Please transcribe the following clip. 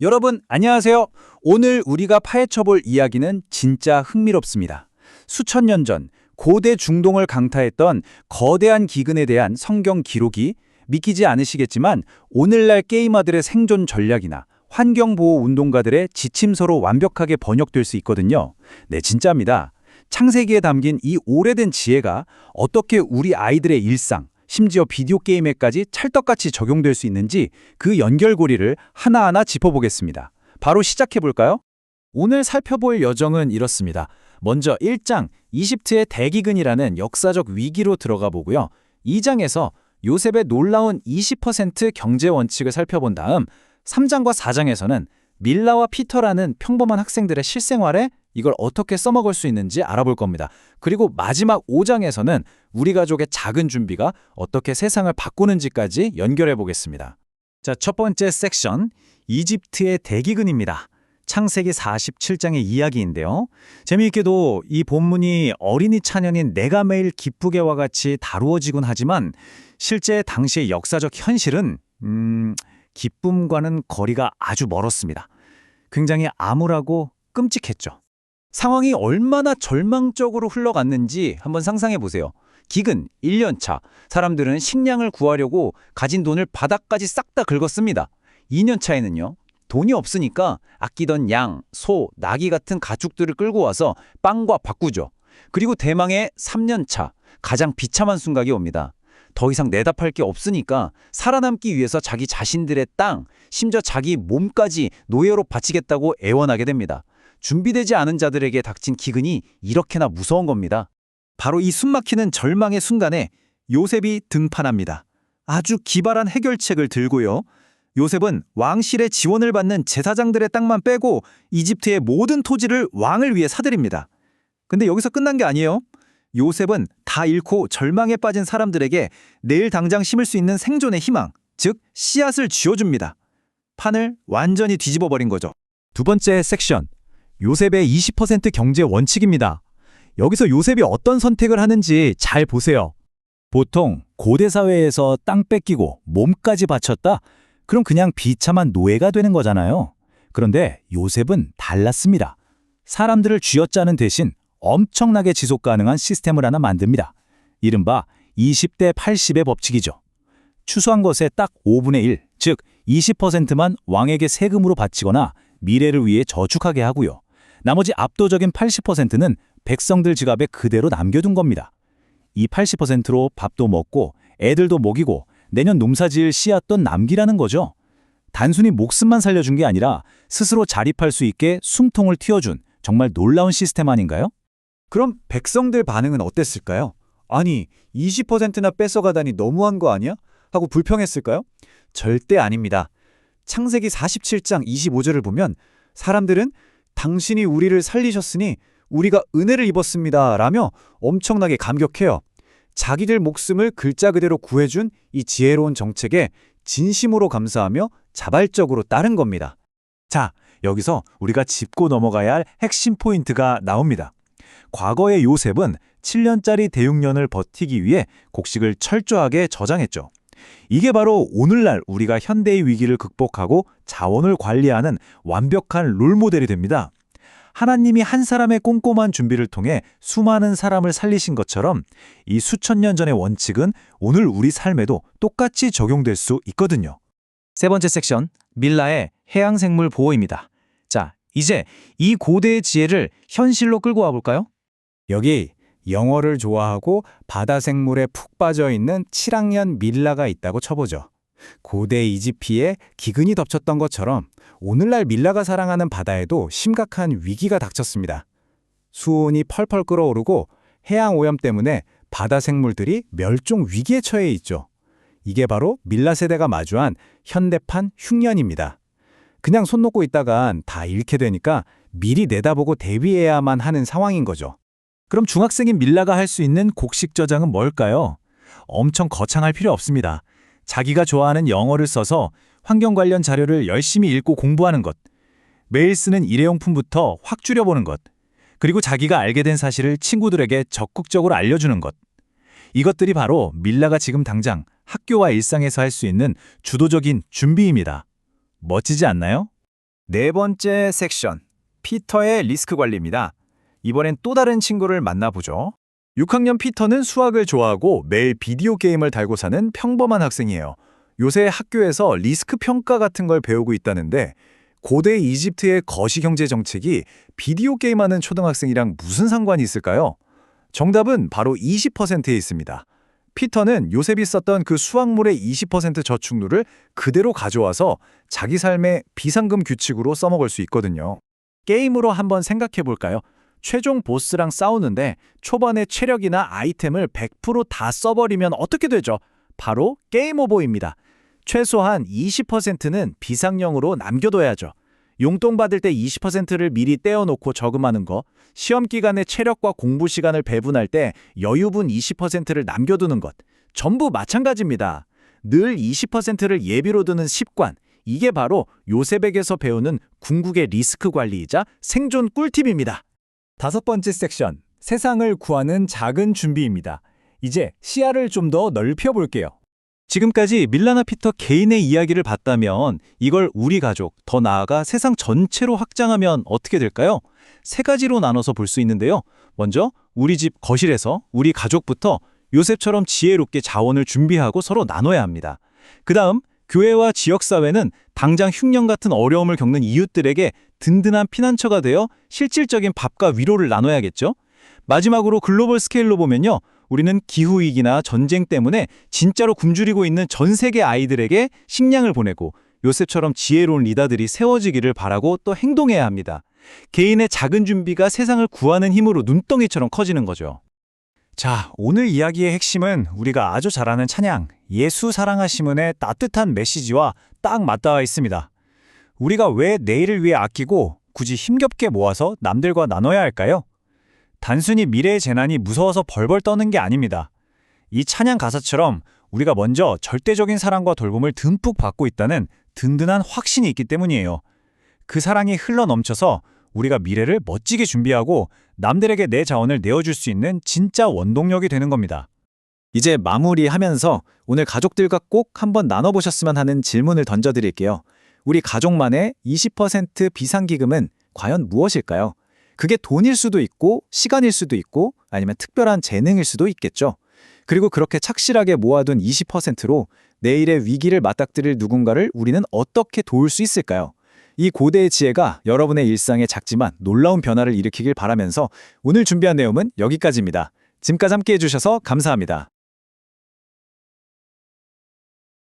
여러분, 안녕하세요. 오늘 우리가 파헤쳐볼 이야기는 진짜 흥미롭습니다. 수천 년 전 고대 중동을 강타했던 거대한 기근에 대한 성경 기록이 믿기지 않으시겠지만 오늘날 게이머들의 생존 전략이나 환경보호 운동가들의 지침서로 완벽하게 번역될 수 있거든요. 네, 진짜입니다. 창세기에 담긴 이 오래된 지혜가 어떻게 우리 아이들의 일상, 심지어 비디오 게임에까지 찰떡같이 적용될 수 있는지 그 연결고리를 하나하나 짚어보겠습니다. 바로 시작해볼까요? 오늘 살펴볼 여정은 이렇습니다. 먼저 1장, 이집트의 대기근이라는 역사적 위기로 들어가 보고요. 2장에서 요셉의 놀라운 20% 경제 원칙을 살펴본 다음 3장과 4장에서는 밀라와 피터라는 평범한 학생들의 실생활에 이걸 어떻게 써먹을 수 있는지 알아볼 겁니다. 그리고 마지막 5장에서는 우리 가족의 작은 준비가 어떻게 세상을 바꾸는지까지 연결해 보겠습니다. 자, 첫 번째 섹션, 이집트의 대기근입니다. 창세기 47장의 이야기인데요. 재미있게도 이 본문이 어린이 찬양인 내가 매일 기쁘게와 같이 다루어지곤 하지만 실제 당시의 역사적 현실은 기쁨과는 거리가 아주 멀었습니다. 굉장히 암울하고 끔찍했죠. 상황이 얼마나 절망적으로 흘러갔는지 한번 상상해 보세요. 기근 1년 차, 사람들은 식량을 구하려고 가진 돈을 바닥까지 싹 다 긁었습니다. 2년 차에는요. 돈이 없으니까 아끼던 양, 소, 나귀 같은 가축들을 끌고 와서 빵과 바꾸죠. 그리고 대망의 3년 차, 가장 비참한 순간이 옵니다. 더 이상 내다 팔 게 없으니까 살아남기 위해서 자기 자신들의 땅, 심지어 자기 몸까지 노예로 바치겠다고 애원하게 됩니다. 준비되지 않은 자들에게 닥친 기근이 이렇게나 무서운 겁니다. 바로 이 숨막히는 절망의 순간에 요셉이 등판합니다. 아주 기발한 해결책을 들고요. 요셉은 왕실의 지원을 받는 제사장들의 땅만 빼고 이집트의 모든 토지를 왕을 위해 사들입니다. 근데 여기서 끝난 게 아니에요. 요셉은 다 잃고 절망에 빠진 사람들에게 내일 당장 심을 수 있는 생존의 희망, 즉 씨앗을 쥐어줍니다. 판을 완전히 뒤집어버린 거죠. 두 번째 섹션, 요셉의 20% 경제 원칙입니다. 여기서 요셉이 어떤 선택을 하는지 잘 보세요. 보통 고대 사회에서 땅 뺏기고 몸까지 바쳤다? 그럼 그냥 비참한 노예가 되는 거잖아요. 그런데 요셉은 달랐습니다. 사람들을 쥐어짜는 대신 엄청나게 지속 가능한 시스템을 하나 만듭니다. 이른바 20대 80의 법칙이죠. 추수한 것의 딱 5분의 1, 즉 20%만 왕에게 세금으로 바치거나 미래를 위해 저축하게 하고요. 나머지 압도적인 80%는 백성들 지갑에 그대로 남겨둔 겁니다. 이 80%로 밥도 먹고 애들도 먹이고 내년 농사지을 씨앗도 남기라는 거죠. 단순히 목숨만 살려준 게 아니라 스스로 자립할 수 있게 숨통을 틔워준 정말 놀라운 시스템 아닌가요? 그럼 백성들 반응은 어땠을까요? 아니, 20%나 뺏어가다니 너무한 거 아니야? 하고 불평했을까요? 절대 아닙니다. 창세기 47장 25절을 보면 사람들은 당신이 우리를 살리셨으니 우리가 은혜를 입었습니다 라며 엄청나게 감격해요. 자기들 목숨을 글자 그대로 구해준 이 지혜로운 정책에 진심으로 감사하며 자발적으로 따른 겁니다. 자, 여기서 우리가 짚고 넘어가야 할 핵심 포인트가 나옵니다. 과거의 요셉은 7년짜리 대육년을 버티기 위해 곡식을 철저하게 저장했죠. 이게 바로 오늘날 우리가 현대의 위기를 극복하고 자원을 관리하는 완벽한 롤모델이 됩니다. 하나님이 한 사람의 꼼꼼한 준비를 통해 수많은 사람을 살리신 것처럼 이 수천 년 전의 원칙은 오늘 우리 삶에도 똑같이 적용될 수 있거든요. 세 번째 섹션, 밀라의 해양생물 보호입니다. 자, 이제 이 고대의 지혜를 현실로 끌고 와볼까요? 여기 영어를 좋아하고 바다 생물에 푹 빠져있는 7학년 밀라가 있다고 쳐보죠. 고대 이집트에 기근이 덮쳤던 것처럼 오늘날 밀라가 사랑하는 바다에도 심각한 위기가 닥쳤습니다. 수온이 펄펄 끓어오르고 해양 오염 때문에 바다 생물들이 멸종 위기에 처해 있죠. 이게 바로 밀라 세대가 마주한 현대판 흉년입니다. 그냥 손 놓고 있다간 다 잃게 되니까 미리 내다보고 대비해야만 하는 상황인 거죠. 그럼 중학생인 밀라가 할 수 있는 곡식 저장은 뭘까요? 엄청 거창할 필요 없습니다. 자기가 좋아하는 영어를 써서 환경 관련 자료를 열심히 읽고 공부하는 것, 매일 쓰는 일회용품부터 확 줄여보는 것, 그리고 자기가 알게 된 사실을 친구들에게 적극적으로 알려주는 것. 이것들이 바로 밀라가 지금 당장 학교와 일상에서 할 수 있는 주도적인 준비입니다. 멋지지 않나요? 네 번째 섹션, 피터의 리스크 관리입니다. 이번엔 또 다른 친구를 만나보죠. 6학년 피터는 수학을 좋아하고 매일 비디오 게임을 달고 사는 평범한 학생이에요. 요새 학교에서 리스크 평가 같은 걸 배우고 있다는데 고대 이집트의 거시경제 정책이 비디오 게임하는 초등학생이랑 무슨 상관이 있을까요? 정답은 바로 20%에 있습니다. 피터는 요셉이 썼던 그 수확물의 20% 저축률을 그대로 가져와서 자기 삶의 비상금 규칙으로 써먹을 수 있거든요. 게임으로 한번 생각해 볼까요? 최종 보스랑 싸우는데 초반에 체력이나 아이템을 100%다 써버리면 어떻게 되죠? 바로 게임 오버입니다. 최소한 20%는 비상용으로 남겨둬야죠. 용돈 받을 때 20%를 미리 떼어놓고 저금하는 거, 시험 기간에 체력과 공부 시간을 배분할 때 여유분 20%를 남겨두는 것, 전부 마찬가지입니다. 늘 20%를 예비로 두는 습관, 이게 바로 요셉에게서 배우는 궁극의 리스크 관리이자 생존 꿀팁입니다. 다섯 번째 섹션, 세상을 구하는 작은 준비입니다. 이제 시야를 좀 더 넓혀볼게요. 지금까지 밀라나 피터 개인의 이야기를 봤다면 이걸 우리 가족, 더 나아가 세상 전체로 확장하면 어떻게 될까요? 세 가지로 나눠서 볼 수 있는데요. 먼저 우리 집 거실에서 우리 가족부터 요셉처럼 지혜롭게 자원을 준비하고 서로 나눠야 합니다. 그 다음 교회와 지역사회는 당장 흉년 같은 어려움을 겪는 이웃들에게 든든한 피난처가 되어 실질적인 밥과 위로를 나눠야겠죠. 마지막으로 글로벌 스케일로 보면요. 우리는 기후위기나 전쟁 때문에 진짜로 굶주리고 있는 전 세계 아이들에게 식량을 보내고 요셉처럼 지혜로운 리더들이 세워지기를 바라고 또 행동해야 합니다. 개인의 작은 준비가 세상을 구하는 힘으로 눈덩이처럼 커지는 거죠. 자, 오늘 이야기의 핵심은 우리가 아주 잘 아는 찬양, 예수 사랑하심은의 따뜻한 메시지와 딱 맞닿아 있습니다. 우리가 왜 내일을 위해 아끼고 굳이 힘겹게 모아서 남들과 나눠야 할까요? 단순히 미래의 재난이 무서워서 벌벌 떠는 게 아닙니다. 이 찬양 가사처럼 우리가 먼저 절대적인 사랑과 돌봄을 듬뿍 받고 있다는 든든한 확신이 있기 때문이에요. 그 사랑이 흘러넘쳐서 우리가 미래를 멋지게 준비하고 남들에게 내 자원을 내어줄 수 있는 진짜 원동력이 되는 겁니다. 이제 마무리하면서 오늘 가족들과 꼭 한번 나눠보셨으면 하는 질문을 던져드릴게요. 우리 가족만의 20% 비상기금은 과연 무엇일까요? 그게 돈일 수도 있고 시간일 수도 있고 아니면 특별한 재능일 수도 있겠죠. 그리고 그렇게 착실하게 모아둔 20%로 내일의 위기를 맞닥뜨릴 누군가를 우리는 어떻게 도울 수 있을까요? 이 고대의 지혜가 여러분의 일상에 작지만 놀라운 변화를 일으키길 바라면서 오늘 준비한 내용은 여기까지입니다. 지금까지 함께해 주셔서 감사합니다.